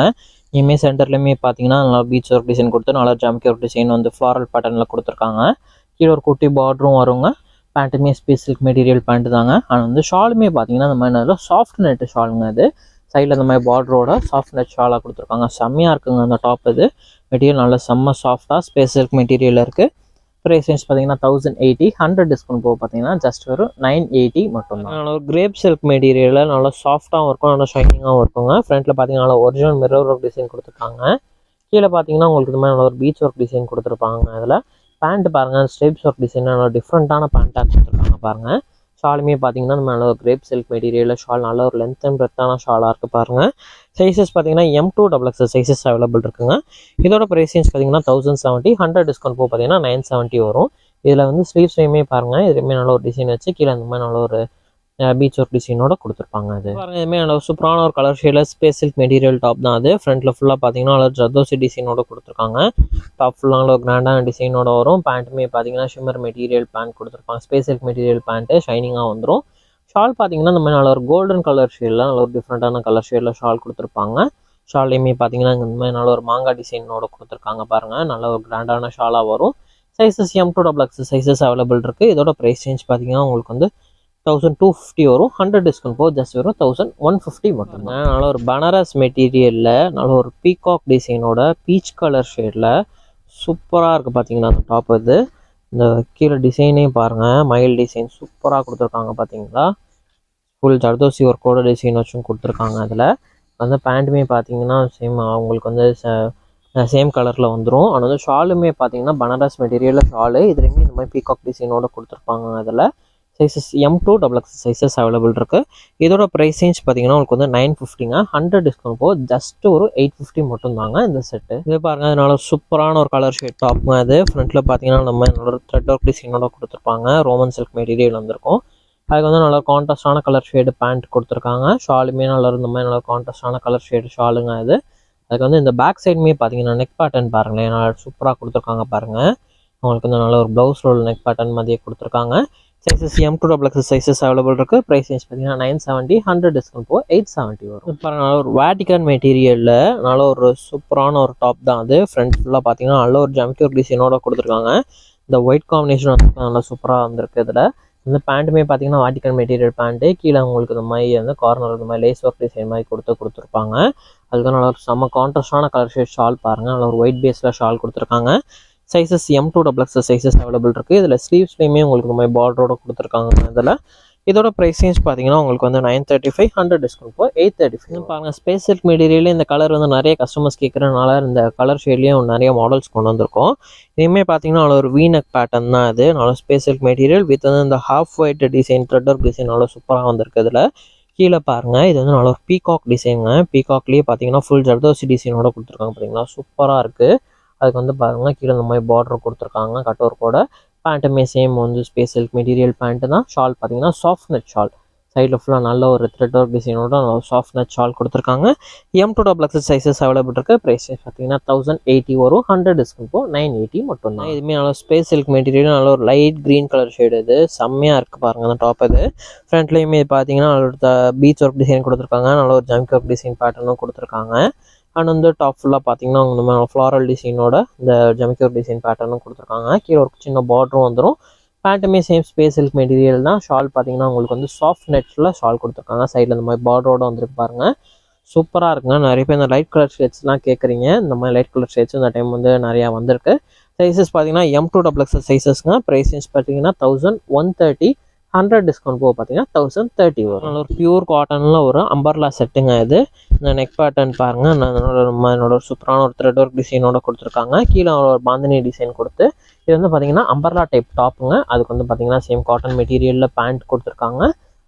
இனிமேல் சென்டர்லேயுமே பார்த்தீங்கன்னா நல்லா பீச் ஒர்க் டிசைன் கொடுத்து நல்லா ஜம்கி ஒர்க் டிசைன் வந்து ஃப்ளாரல் பேட்டர்னில் கொடுத்துருக்காங்க. கீழே ஒரு குட்டி பார்டரும் வருங்க. பேண்ட்டுமே ஸ்பேஸ் சில்க் மெட்டீரியல் பேண்ட்டு தாங்க. ஆனால் வந்து ஷாலுமே பார்த்தீங்கன்னா இந்த மாதிரி நல்லா சாஃப்ட் நெட் ஷாலுங்க அது. சைடில் இந்த மாதிரி பார்டரோட சாஃப்ட் நெட் ஷாலாக கொடுத்துருக்காங்க. செம்மையாக இருக்குங்க அந்த டாப் இது. மெட்டீரியல் நல்லா செம்ம சாஃப்டாக ஸ்பேஸ் சில்க் மெட்டீரியல் இருக்குது. ப்ரைஸ் ரேஞ்ச் பார்த்தீங்கன்னா 1080, 100 டிஸ்கவுண்ட் போக பார்த்தீங்கன்னா ஜஸ்ட் ஒரு 980 மட்டும்தான். நல்லா ஒரு கிரேப் சில்க் மெட்டீரியலில் நல்லா சாஃப்டாகவும் இருக்கும், நல்லா ஷைனிங்காகவும் இருக்குங்க. ஃப்ரண்ட்டில் பார்த்தீங்கன்னா நல்லா ஒரிஜினல் மிரர் ஒர்க் டிசைன் கொடுத்துருக்காங்க. கீழே பார்த்தீங்கன்னா உங்களுக்கு இந்த மாதிரி நல்லா ஒரு பீச் ஒர்க் டிசைன் கொடுத்துருப்பாங்க. அதில் பேண்ட் பாருங்கள், ஸ்ட்ரைப்ஸ் ஒர்க் டிசைன் நல்லா டிஃப்ரெண்ட்டான பேண்ட்டாக கொடுத்துருக்காங்க பாருங்கள். ஷாலுமே பார்த்தீங்கன்னா நம்ம நல்ல ஒரு கிரேப் சில்க் மெட்டீரியலில் ஷால் நல்ல ஒரு லென்த் அண்ட் பிரெத்தான ஷாலாக இருக்குது பாருங்கள். சைஸஸ் பார்த்தீங்கன்னா M2XX சைஸஸ் அவைலபிள் இருக்குங்க. இதோட ப்ரைஸ் ரேஞ்ச் பார்த்தீங்கன்னா 1070, 100 டிஸ்கவுண்ட் போக பார்த்தீங்கன்னா 970 வரும். இதில் வந்து ஸ்லீவ்ஸ்லையுமே பாருங்கள், இதுவுமே நல்ல ஒரு டிசைன் வச்சு கீழே அந்த மாதிரி நல்ல ஒரு பீச் ஒர்க் டிசைனோட கொடுத்துருப்பாங்க. அது பாருங்க, இதுவுமே நல்ல சூப்பரான ஒரு கலர் ஷேடில் ஸ்பேஸ் சில்க் மெட்டீரியல் டாப் தான் அது. ஃப்ரண்ட்டில் ஃபுல்லாக பார்த்தீங்கன்னா நல்ல ஜர்தோசி டிசைனோட கொடுத்துருக்காங்க. டாப் ஃபுல்லாக நல்ல ஒரு கிராண்டான டிசைனோட வரும். பேண்ட்டுமே பார்த்தீங்கன்னா ஷிம்மர் மெட்டீரியல் பேண்ட் கொடுத்துருப்பாங்க. ஸ்பேஸ் சில்க் மெட்டீரியல் பேண்ட்டு ஷைனிங்காக வந்துடும். ஷால் பார்த்தீங்கன்னா இந்த மாதிரி நல்ல ஒரு கோல்டன் கலர் ஷேடில் நல்ல ஒரு டிஃப்ரெண்ட்டான கலர் ஷேடில் ஷால் கொடுத்துருப்பாங்க. ஷால்லையுமே பார்த்தீங்கன்னா இந்த மாதிரி நல்ல ஒரு மாங்காய் டிசைனோட கொடுத்துருக்காங்க பாருங்கள். நல்ல ஒரு கிராண்டான ஷாலாக வரும். சைஸஸ் M2XX சைஸஸ் அவைலபிள் இருக்குது. இதோட ப்ரைஸ் ரேஞ்ச் பார்த்தீங்கன்னா உங்களுக்கு வந்து 1250 வரும். 100 டிஸ்கவுண்ட் போக ஜஸ்ட் வரும் 1150 மட்டும்தான். நல்ல ஒரு பனாரஸ் மெட்டீரியலில் நல்ல ஒரு பீகாக் டிசைனோட பீச் கலர் ஷேடில் சூப்பராக இருக்குது பார்த்தீங்கன்னா அந்த டாப் இது. இந்த கீழே டிசைனையும் பாருங்கள், மயில் டிசைன் சூப்பராக கொடுத்துருக்காங்க பார்த்தீங்களா. ஃபுல் ஜர்தோசி ஒர்க்கோட டிசைன் வச்சும் கொடுத்துருக்காங்க. அதில் வந்து பேண்ட்டுமே பார்த்தீங்கன்னா சேம் அவங்களுக்கு வந்து சேம் கலரில் வந்துடும். ஆனால் வந்து ஷாலுமே பார்த்தீங்கன்னா பனாரஸ் மெட்டீரியலில் ஷாலு. இதுலேயுமே இந்த மாதிரி பீகாக் டிசைனோட கொடுத்துருப்பாங்க. அதில் சைஸஸ் M2XX சைஸஸ் அவைலபிள் இருக்குது. இதோட ப்ரைஸ் ரேஞ்ச் பார்த்தீங்கன்னா உங்களுக்கு வந்து 950ங்க. 100 டிஸ்கவுண்ட் போக ஜஸ்ட் ஒரு 850 மட்டும் தாங்க இந்த செட்டு. இது பாருங்கள், அதனால சூப்பரான ஒரு கலர் ஷேட் டாப்புங்க அது. ஃப்ரண்ட்டில் பார்த்தீங்கன்னா நம்ம நல்ல த்ரெட் ஒர்க் டிசைனோட கொடுத்துருப்பாங்க. ரோமன் சில்க் மெட்டீரியல் வந்திருக்கும். அதுக்கு வந்து நல்ல கான்ட்ராஸ்டான கலர் ஷேடு பேண்ட் கொடுத்துருக்காங்க. ஷாலுமே நல்லா இருந்த மாதிரி நல்ல கான்ட்ராஸ்டான கலர் ஷேடு ஷாலுங்க அது. அதுக்கு வந்து இந்த பேக் சைடுமே பார்த்தீங்கன்னா நெக் பேட்டர்ன் பாருங்களேன், நல்லா சூப்பராக கொடுத்துருக்காங்க பாருங்கள். உங்களுக்கு வந்து நல்ல ஒரு ப்ளவுஸ் ரோல் நெக் பேட்டர்ன் மாதிரியே கொடுத்துருக்காங்க. சைஸஸ் M2XX சைஸஸ் அவைலபிள் இருக்குது. ப்ரைஸ் ரேஞ்ச் பார்த்தீங்கன்னா 970, 100 டிஸ்கவுண்ட் போக 870 வரும். இப்போ நல்ல ஒரு வேட்டிகன் மெட்டீரியலில் நல்ல ஒரு சூப்பரான ஒரு டாப் தான் அது. ஃப்ரண்ட் ஃபுல்லாக பார்த்தீங்கன்னா நல்ல ஒரு ஜம்கி ஒர்க் டிசைனோட கொடுத்துருக்காங்க. இந்த ஒயிட் காம்பினேஷன் வந்து நல்லா சூப்பராக வந்திருக்கு. இதில் இந்த பேண்ட்டுமே பார்த்தீங்கன்னா வேட்டிகன் மெட்டீரியல் பேண்ட்டு. கீழே உங்களுக்கு இந்த மாதிரி வந்து கார்னர் இந்த மாதிரி லேஸ் ஒர்க் டிசைன் மாதிரி கொடுத்துருப்பாங்க. அதுக்கு நல்லா ஒரு செம்ம கான்ட்ராஸ்டான கலர் ஷேட் ஷால் பாருங்கள். நல்ல ஒரு ஒயிட் பேஸில் ஷால் கொடுத்துருக்காங்க. சைஸஸ் M2XX சைஸஸ் அவைலபிள் இருக்குது. இதில் ஸ்லீவ்ஸ்லையுமே உங்களுக்கு இந்த மாதிரி பார்டரோட கொடுத்துருக்காங்க. இதில் இதோட ப்ரைஸ் ரேஞ்ச் பார்த்தீங்கன்னா உங்களுக்கு வந்து 935, 100 டிஸ்கவுண்ட் போக 835. பாருங்கள் ஸ்பேஸ் சில்க் மெட்டீரியல் இந்த கலர் வந்து நிறைய கஸ்டமர்ஸ் கேட்குறதுனால இந்த கலர் ஷேட்லேயும் நிறைய மாடல்ஸ் கொண்டு வந்திருக்கோம். இதுவுமே பார்த்தீங்கன்னா ஒரு வீனக் பேட்டர்ன் தான் இது. நல்ல ஸ்பேஸ் சில்க் மெட்டீரியல் வித் வந்து இந்த half white design thread work design நல்லா சூப்பராக வந்திருக்கு. இதில் கீழே பாருங்கள் இது வந்து நல்ல ஒரு பீகாக் டிசைனுங்க. பீகாக்லேயே பார்த்தீங்கன்னா ஃபுல் ஜர்தோசி டிசைனோட கொடுத்துருக்காங்க. பார்த்தீங்கன்னா சூப்பராக இருக்குது. அதுக்கு வந்து பாருங்கள் கீழே இந்த மாதிரி பார்டர் கொடுத்துருக்காங்க கட் ஒர்க்கோட. பேண்ட்டுமே சேம் வந்து ஸ்பேஸ் சில்க் மெட்டீரியல் பேண்ட்டு தான். ஷால் பார்த்தீங்கன்னா சாஃப்ட் நெட் ஷால். சைடில் ஃபுல்லாக நல்ல ஒரு த்ரெட் ஒர்க் டிசைனோட சாஃப்ட் நெட் ஷால் கொடுத்துருக்காங்க. M2XL சைஸஸ் அவைலபிள் இருக்குது. ப்ரைஸ் பார்த்தீங்கன்னா 1080 வரும். 100 டிஸ்கவுண்ட் போ 980 மட்டும்தான். இதுவுமே நல்ல ஸ்பேஸ் சில்க் மெட்டீரியல் நல்ல ஒரு லைட் க்ரீன் கலர் ஷேடு. இது செம்மையாக இருக்குது பாருங்கள் அந்த டாப். இது ஃப்ரண்ட்லேயுமே பார்த்தீங்கன்னா நல்ல பீச் ஒர்க் டிசைன் கொடுத்துருக்காங்க. நல்ல ஒரு ஜம்க் ஒர்க் டிசைன் பேட்டர்னும் கொடுத்துருக்காங்க. அண்ட் வந்து டாப் ஃபுல்லாக பார்த்தீங்கன்னா இந்த மாதிரி ஃப்ளாரல் டிசைனோட இந்த ஜமிக்கர் டிசைன் பேட்டர்னும் கொடுத்துருக்காங்க. கீழே ஒரு சின்ன பார்டரும் வந்துடும். பேண்ட்டுமே சேம் ஸ்பேஸ் சில்க் மெட்டீரியல் தான். ஷால் பார்த்தீங்கன்னா உங்களுக்கு வந்து சாஃப்ட் நெட்டில் ஷால் கொடுத்துருக்காங்க. சைடில் இந்த மாதிரி பார்டரோட வந்துருக்கு பாருங்கள். சூப்பராக இருக்குங்க. நிறைய பேர் இந்த லைட் கலர் ஷேட்ஸ்லாம் கேட்குறீங்க. இந்த மாதிரி லைட் கலர் ஷேட்ஸ் இந்த டைம் வந்து நிறையா வந்திருக்கு. சைஸஸ் பார்த்தீங்கன்னா M2XL சைஸஸ்ங்க. ப்ரைஸ் பார்த்தீங்கன்னா 1130, 100 டிஸ்கவுண்ட் போக பார்த்தீங்கன்னா 1030 வரும். நல்ல ஒரு பியூர் காட்டனில் ஒரு அம்பர்லா செட்டுங்க. இது இந்த நெக் பேட்டர்ன் பாருங்கள். என்னோட ஒரு சூப்பரான ஒரு த்ரெட் ஒர்க் டிசைனோட கொடுத்துருக்காங்க. கீழே ஒரு பாந்தினி டிசைன் கொடுத்து இது வந்து பார்த்தீங்கன்னா அம்பர்லா டைப் டாப்புங்க. அதுக்கு வந்து பார்த்தீங்கன்னா சேம் காட்டன் மெட்டீரியலில் பேண்ட் கொடுத்துருக்காங்க.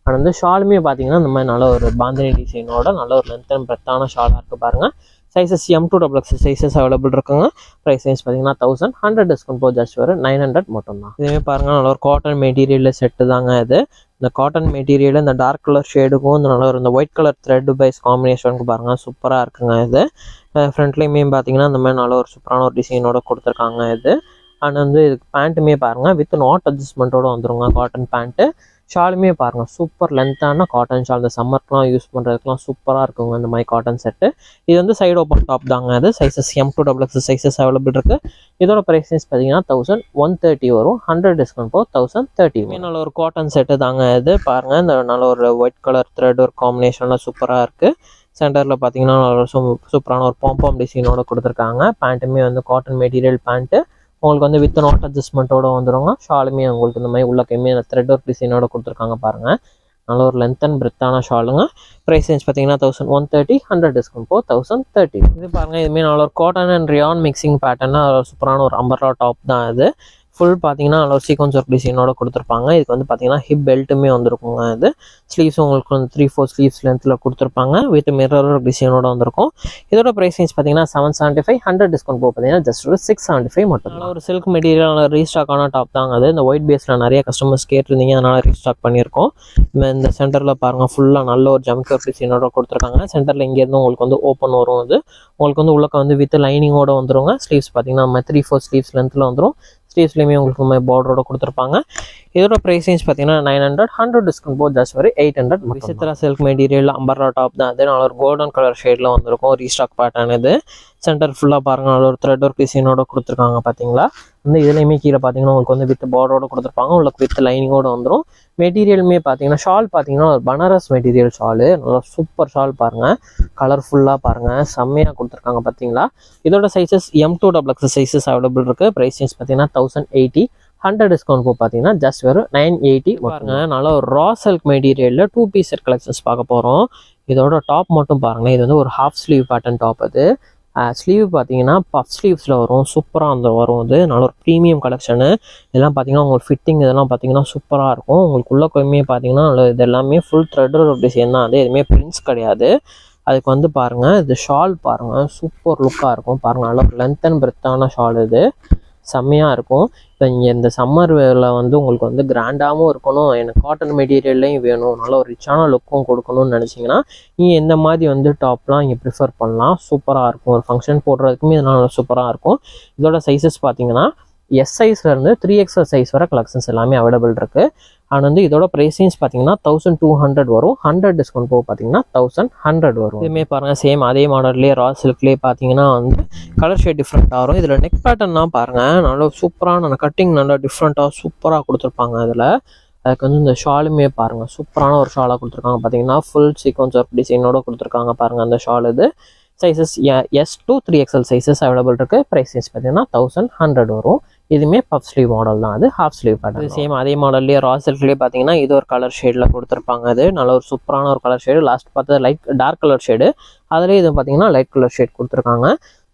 அண்ட் வந்து ஷாலுமே பார்த்தீங்கன்னா இந்த மாதிரி நல்ல ஒரு பாந்தினி டிசைனோட நல்ல ஒரு லென்த் அண்ட் பிரெத்தான ஷாலாக இருக்குது பாருங்கள். சைஸஸ் M2XL சைஸஸ் அவைலபிள் இருக்குங்க. ப்ரைஸ் ரேஞ்ச் பார்த்தீங்கன்னா 1000, 100 டிஸ்கவுண்ட் போக ஜஸ்ட் வரும் 900 மட்டும்தான். இதுவே பாருங்கள் நல்ல ஒரு காட்டன் மெட்டீரியலில் செட்டு தாங்க இது. இந்த காட்டன் மெட்டீரியல் இந்த டார்க் கலர் ஷேடுக்கும் இந்த நல்ல ஒரு இந்த ஒயிட் கலர் த்ரெட் பைஸ் காம்பினேஷனுக்கு பாருங்கள் சூப்பராக இருக்குங்க. இது ஃப்ரண்ட்லேயுமே பார்த்தீங்கன்னா இந்த மாதிரி நல்ல ஒரு சூப்பரான ஒரு டிசைனோட கொடுத்துருக்காங்க. இது அண்ட் வந்து இதுக்கு பேண்ட்டுமே பாருங்கள் வித் நாட் அட்ஜஸ்ட்மெண்ட்டோட வந்துருங்க காட்டன் பேண்ட்டு. ஷாலுமே பாருங்கள் சூப்பர் லென்த்தான காட்டன் ஷால். இந்த சம்மருக்குலாம் யூஸ் பண்ணுறதுக்குலாம் சூப்பராக இருக்குங்க இந்த மாதிரி காட்டன் செட்டு. இது வந்து சைடு ஓப்பன் டாப் தாங்க. அது சைஸஸ் M2XL சைஸஸ் அவைலபிள் இருக்குது. இதோட ப்ரைஸ் பார்த்தீங்கன்னா 1130 வரும். 100 டிஸ்கவுண்ட் போக 1030. நல்ல ஒரு காட்டன் செட்டு தாங்க. இது பாருங்கள் இந்த நல்ல ஒரு ஒயிட் கலர் த்ரெட் ஒரு காம்பினேஷனில் சூப்பராக இருக்குது. சென்டரில் பார்த்தீங்கன்னா சூப்பரான ஒரு பாம்பாம் டிசைனோட கொடுத்துருக்காங்க. பேண்ட்டுமே வந்து காட்டன் மெட்டீரியல் பேண்ட்டு. உங்களுக்கு வந்து வித் நாட் அட்ஜஸ்ட்மெண்ட்டோட வந்துடுங்க. ஷாலுமே உங்களுக்கு இந்த மாதிரி உள்ளக்கையுமே த்ரெட் ஒர்க் டிசைனோட கொடுத்துருக்காங்க பாருங்கள். நல்ல ஒரு லென்த் அண்ட் பிரெத்தான ஷாலுங்க. ப்ரைஸ் ரேஞ்ச் பார்த்தீங்கன்னா 1130, 100 டிஸ்கவுண்ட் போக 1030. இது பாருங்கள் இதுமாரி நல்ல ஒரு காட்டன் அண்ட் ரியான் மிக்சிங் பேட்டர்னாக சூப்பரான ஒரு அம்பர்லா டாப் தான். இது ஃபுல் பார்த்தீங்கன்னா நல்ல ஒரு சீக்வன்ஸ் ஒர்க் டிசைனோட கொடுத்துருப்பாங்க. இதுக்கு வந்து பார்த்தீங்கன்னா ஹிப் பெல்ட்டுமே வந்துருக்குங்க. இது ஸ்லீவ்ஸ் உங்களுக்கு வந்து 3-4 ஸ்லீவ்ஸ் லென்த்தில் கொடுத்துருப்பாங்க. வித் மிரர் ஒர்க் டிசைனோட வந்திருக்கும். இதோட ப்ரைஸ் ரேஞ்ச் பார்த்தீங்கன்னா 775, 100 டிஸ்கவுண்ட் போக பார்த்தீங்கன்னா ஜஸ்ட் ஒரு 675 மட்டும். நல்ல ஒரு சில்க் மெட்டீரியல் ரீஸ்டாக் ஆன டாப் தாங்க. அது இந்த ஒயிட் பேஸில் நிறைய கஸ்டமர்ஸ் கேட்டிருந்தீங்க, அதனால் ரீஸ்டாக் பண்ணியிருக்கோம். இந்த சென்டரில் பாருங்கள் ஃபுல்லாக நல்ல ஒரு ஜம்க் ஒர்க் டிசைனோட கொடுத்துருக்காங்க. சென்டரில் இங்கேருந்து உங்களுக்கு வந்து ஓப்பன் வரும். அது உங்களுக்கு வந்து உள்ளக்க வந்து வித் லைனிங்கோட வந்துருங்க. ஸ்லீவ்ஸ் பார்த்தீங்கன்னா நம்ம 3-4 ஸ்லீவ்ஸ் லென்த்தில் வந்துடும். ஸ்லீவ்ஸ்லேயுமே உங்களுக்கு இந்த பார்டரோட கொடுத்துருப்பாங்க. இதோட ப்ரைஸ் ரேஞ்ச் பார்த்தீங்கன்னா 900, 100 டிஸ்கவுண்ட் போக ஜஸ்ட் வரை 800. Vichitra silk material umbrella top தான். அது நல்ல ஒரு கோல்டன் கலர் ஷேடில் வந்திருக்கும். Restock pattern. இது சென்டர் ஃபுல்லாக பாருங்கள் நல்ல ஒரு த்ரெட் ஒர்க் டிசைனோட கொடுத்துருக்காங்க பார்த்தீங்களா. வந்து இதுலேயுமே கீழே பார்த்தீங்கன்னா உங்களுக்கு வந்து வித் பார்டரோட கொடுத்துருப்பாங்க. உங்களுக்கு வித் லைனிங்கோட வந்துடும். மெட்டீரியலுமே பார்த்தீங்கன்னா ஷால் பார்த்தீங்கன்னா ஒரு பனாரஸ் மெட்டீரியல் ஷாலு. நல்லா சூப்பர் ஷால் பாருங்கள். கலர்ஃபுல்லாக பாருங்கள் செம்மையாக கொடுத்துருக்காங்க பார்த்தீங்களா. இதோட சைஸஸ் M2XL சைஸஸ் அவைலபிள் இருக்குது. ப்ரைஸ் ரேஞ்ச் பார்த்தீங்கன்னா 1080, 100 டிஸ்கவுண்ட் போக பார்த்தீங்கன்னா ஜஸ்ட் வெறும் 980 பாருங்க. நல்லா ஒரு ரா சில்க் மெட்டீரியலில் 2 பீஸ் செட் கலெக்ஷன்ஸ் பார்க்க போகிறோம். இதோட டாப் மட்டும் பாருங்கள். இது வந்து ஒரு ஹாஃப் ஸ்லீவ் பேட்டர்ன் டாப். அது ஸ்லீவ் பார்த்தீங்கன்னா பஃப் ஸ்லீவ்ஸில் வரும். சூப்பராக அந்த வரும். இது நல்ல ஒரு ப்ரீமியம் கலெக்ஷனு. இதெல்லாம் பார்த்தீங்கன்னா உங்களுக்கு ஃபிட்டிங் இதெல்லாம் பார்த்தீங்கன்னா சூப்பராக இருக்கும். உங்களுக்கு உள்ள கோயமே பார்த்தீங்கன்னா இது எல்லாமே ஃபுல் த்ரெட்டர் டிசைன் தான். அது எதுவுமே பிரிண்ட்ஸ் கிடையாது. அதுக்கு வந்து பாருங்கள் இது ஷால் பாருங்கள் சூப்பர் லுக்காக இருக்கும். பாருங்கள் நல்லா லென்த் அண்ட் பிரெத்தான ஷால். இது செம்மையாக இருக்கும். இப்போ இங்கே இந்த சம்மரில் வந்து உங்களுக்கு வந்து கிராண்டாகவும் இருக்கணும், எனக்கு காட்டன் மெட்டீரியல்லையும் வேணும், நல்ல ஒரு ரிச்சான லுக்கும் கொடுக்கணும்னு நினச்சிங்கன்னா நீங்கள் இந்த மாதிரி வந்து டாப்லாம் இங்கே ப்ரிஃபர் பண்ணலாம். சூப்பராக இருக்கும். ஒரு ஃபங்க்ஷன் போடுறதுக்குமே இதெல்லாம் நல்லா சூப்பராக இருக்கும். இதோட சைஸஸ் பார்த்தீங்கன்னா எஸ் சைஸ்லேருந்து 3XL சைஸ் வர கலெக்ஷன்ஸ் எல்லாமே அவைலபிள் இருக்குது. அண்ட் வந்து இதோட ப்ரைஸிங்ஸ் பார்த்தீங்கன்னா 1200 வரும். 100 டிஸ்கவுண்ட் போக பார்த்தீங்கன்னா 1100 வரும். இதுவுமே பாருங்கள் சேம் அதே மாடல்லேயே ரா சில்க்லேயே பார்த்தீங்கன்னா வந்து கலர் ஷேட் டிஃப்ரெண்ட்டாக வரும். இதில் நெக் பேட்டர்ன்லாம் பாருங்கள் நல்லா சூப்பரான கட்டிங் நல்லா டிஃப்ரெண்ட்டாக சூப்பராக கொடுத்துருப்பாங்க. அதில் அதுக்கு வந்து இந்த ஷாலுமே பாருங்கள் சூப்பரான ஒரு ஷாலாக கொடுத்துருக்காங்க. பார்த்தீங்கன்னா ஃபுல் சீக்வன்ஸ் ஒர்க் டிசைனோட கொடுத்துருக்காங்க பாருங்கள் அந்த ஷால். இது sizes S to 3XL sizes available இருக்குது. ப்ரைஸஸ் பார்த்தீங்கன்னா 1100 வரும். இதுவுமே பஃப் ஸ்லீவ் மாடல் தான், அது ஹாஃப் ஸ்லீவ் பேட்டர்ன். சேம் அதே மாடல்லேயே ரா சில்க்லேயே பார்த்தீங்கன்னா இது ஒரு கலர் ஷேடில் கொடுத்துருப்பாங்க. அது நல்ல ஒரு சூப்பரான ஒரு கலர் ஷேடு. லாஸ்ட் பார்த்தது லைட் டார்க் கலர் ஷேடு, அதுலேயே இது பார்த்தீங்கன்னா லைட் கலர் ஷேட் கொடுத்துருக்காங்க.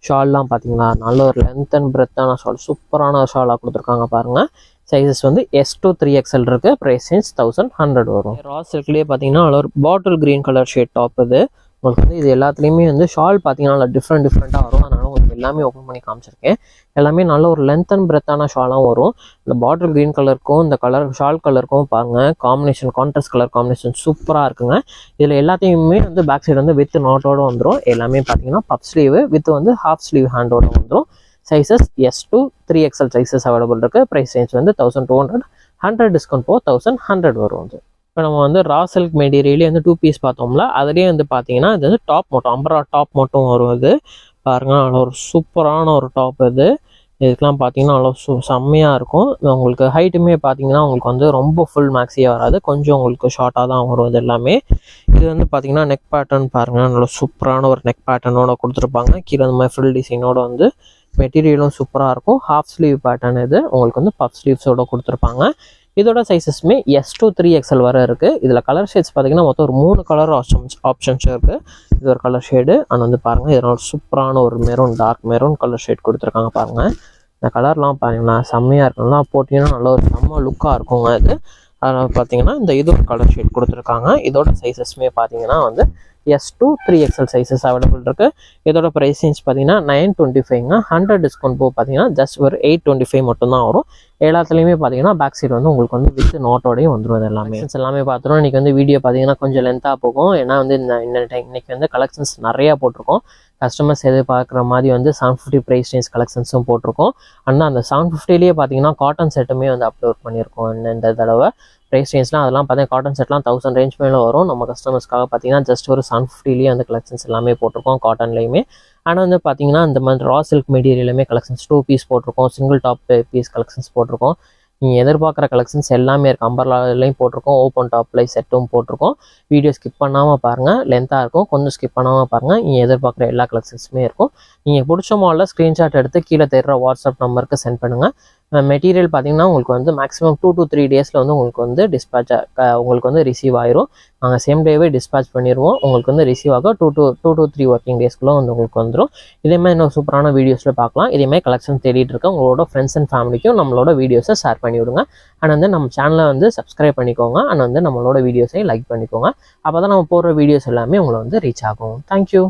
ஷால்லாம் பார்த்தீங்களா நல்ல ஒரு லென்த் அண்ட் பிரெத்தான ஷால், சூப்பரான ஷாலாக கொடுத்துருக்காங்க பாருங்கள். சைஸஸ் வந்து S to 3XL இருக்குது. ப்ரைஸ் ரேஞ்ச் 1100 வரும். ரா சில்க்லேயே பார்த்தீங்கன்னா நல்ல ஒரு bottle green colour shade top இது. உங்களுக்கு வந்து இது எல்லாத்துலேயுமே வந்து ஷால் பார்த்தீங்கன்னா டிஃப்ரெண்ட்டாக வரும். அதனால் உங்களுக்கு எல்லாமே ஓப்பன் பண்ணி காமிச்சிருக்கேன். எல்லாமே நல்ல ஒரு லென்த் அண்ட் பிரெத்தான ஷாலாக வரும். இந்த பாட்டில் க்ரீன் கலருக்கும் இந்த கலர் ஷால் கலருக்கும் பாருங்கள் காம்பினேஷன், கான்ட்ராஸ்ட் கலர் காம்பினேஷன் சூப்பராக இருக்குங்க. இதில் எல்லாத்தையுமே வந்து பேக் சைடு வந்து வித் நாட்டோடு வந்துடும். எல்லாமே பார்த்தீங்கன்னா பஃப் ஸ்லீவு வித் வந்து ஹாஃப் ஸ்லீவ் ஹேண்டோட வந்துடும். Sizes S to 3XL sizes available இருக்குது. ப்ரைஸ் ரேஞ்ச் வந்து 1200, 100 டிஸ்கவுண்ட் போக 1100 வரும். வந்து இப்போ நம்ம வந்து ரா சில்க் மெட்டீரியலே வந்து 2 பீஸ் பார்த்தோம்ல, அதுலேயே வந்து பார்த்தீங்கன்னா இது வந்து டாப் மட்டும் அம்பரா டாப் மட்டும் வரும். இது பாருங்கள் நல்ல ஒரு சூப்பரான ஒரு டாப் இது. இதுக்கெலாம் பார்த்தீங்கன்னா நல்லா செம்மையாக இருக்கும். உங்களுக்கு ஹைட்டுமே பார்த்தீங்கன்னா உங்களுக்கு வந்து ரொம்ப ஃபுல் மேக்ஸியாக வராது, கொஞ்சம் உங்களுக்கு ஷார்ட்டாக தான் வரும். இது எல்லாமே இது வந்து பார்த்தீங்கன்னா நெக் பேட்டர்ன் பாருங்கள், நல்ல சூப்பரான ஒரு நெக் பேட்டர்னோட கொடுத்துருப்பாங்க. கீழே அந்த மாதிரி ஃப்ரில் டிசைனோட வந்து மெட்டீரியலும் சூப்பராக இருக்கும். ஹாஃப் ஸ்லீவ் பேட்டர்ன் இது உங்களுக்கு வந்து பஃப் ஸ்லீவ்ஸோட கொடுத்துருப்பாங்க. இதோட சைஸஸ்மே S to 3XL வர இருக்குது. இதில் கலர் ஷேட்ஸ் பார்த்தீங்கன்னா மொத்தம் ஒரு 3 கலர் ஆப்ஷன்ஸ் இருக்குது. இது ஒரு கலர் ஷேடு அண்ட் வந்து பாருங்கள் இதனோட சூப்பரான ஒரு maroon, dark maroon colour shade கொடுத்துருக்காங்க பாருங்கள். இந்த கலர்லாம் பாருங்கன்னா செம்மையாக இருக்குங்களா, போட்டிங்கன்னா நல்ல ஒரு செம்ம லுக்காக இருக்குங்க. இது அதனால் பார்த்தீங்கன்னா இந்த இது ஒரு கலர் ஷேட் கொடுத்துருக்காங்க. இதோட சைஸஸ்மே பார்த்தீங்கன்னா வந்து S to 3XL sizes available இருக்குது. இதோட ப்ரைஸ் ரேஞ்ச் பார்த்தீங்கன்னா 925ங்க. 100 டிஸ்கவுண்ட் போக பார்த்தீங்கன்னா ஜஸ்ட் ஒரு 825 மட்டும்தான் வரும். எல்லாத்துலேயுமே பார்த்தீங்கன்னா பேக் சைடு வந்து உங்களுக்கு வந்து வித் நோட்டோடையும் வந்துடும். எல்லாமே பார்த்துருவோம். இன்றைக்கி வந்து வீடியோ பார்த்தீங்கன்னா கொஞ்சம் லென்த்தாக போகும். ஏன்னா வந்து இன்னைக்கு வந்து கலெக்ஷன்ஸ் நிறையா போட்டிருக்கோம். கஸ்டமர்ஸ் எதிர்பார்க்குற மாதிரி வந்து 750 ப்ரைஸ் ரேஞ்ச் கலெக்ஷன்ஸும் போட்டிருக்கோம். ஆனால் அந்த 750லேயே பார்த்தீங்கன்னா காட்டன் செட்டுமே வந்து அப்லோட் பண்ணியிருக்கோம். இந்த தடவை ப்ரைஸ் ரேஞ்ச்லாம் அதெல்லாம் பார்த்தீங்கன்னா காட்டன் செட்லாம் 1000 ரேஞ்ச் மேலே வரும். நம்ம கஸ்டமர்ஸ்க்காக பார்த்தீங்கன்னா ஜஸ்ட் ஒரு 750லேயே அந்த கலெக்ஷன்ஸ் எல்லாமே போட்டிருக்கோம் காட்டன்லேயுமே. ஆனால் வந்து பார்த்தீங்கன்னா இந்த மாதிரி ரா சில்க் மெட்டீரியலுமே கலெக்ஷன்ஸ் 2 பீஸ் போட்டிருக்கோம், சிங்கிள் டாப் பீஸ் கலெக்ஷன்ஸ் போட்டிருக்கோம். நீங்கள் எதிர்பார்க்குற கலெக்ஷன்ஸ் எல்லாமே இருக்குது. அம்பர்லாலையும் போட்டிருக்கோம், ஓப்பன் டாப்லை செட்டும் போட்டிருக்கோம். வீடியோ ஸ்கிப் பண்ணாமல் பாருங்கள், லென்த்தாக இருக்கும், கொஞ்சம் ஸ்கிப் பண்ணாமல் பாருங்கள். நீங்கள் எதிர்பார்க்குற எல்லா கலெக்ஷன்ஸுமே இருக்கும். நீங்கள் பிடிச்ச மாடலில் ஸ்க்ரீன்ஷாட் எடுத்து கீழே தெரிகிற வாட்ஸ்அப் நம்பருக்கு சென்ட் பண்ணுங்கள். மெட்டீரியல் பார்த்தீங்கன்னா உங்களுக்கு வந்து மேக்ஸிமம் 2 to 3 டேஸில் வந்து உங்களுக்கு வந்து உங்களுக்கு வந்து ரிசீவ் ஆயிரும். நாங்கள் சேம் டேவே டிஸ்பேச் பண்ணிடுவோம். உங்களுக்கு வந்து ரிசீவ் ஆக 2 to 3 ஒர்க்கிங் டேஸ்க்குள்ளே வந்து உங்களுக்கு வந்துடும். இதேமாதிரி இன்னும் சூப்பரான வீடியோஸில் பார்க்கலாம். இதேமாதிரி கலெக்ஷன் தேடிட்டு இருக்க உங்களோட ஃப்ரெண்ட்ஸ் அண்ட் ஃபேமிலிக்கும் நம்மளோட வீடியோஸை ஷேர் பண்ணி விடுங்க. அண்ட் வந்து நம்ம சேனலை வந்து சப்ஸ்கிரைப் பண்ணிக்கோங்க. அண்ட் வந்து நம்மளோட வீடியோஸையும் லைக் பண்ணிக்கோங்க. அப்போ தான் நம்ம போடுற வீடியோஸ் எல்லாமே உங்களை வந்து ரீச் ஆகும். தேங்க்யூ.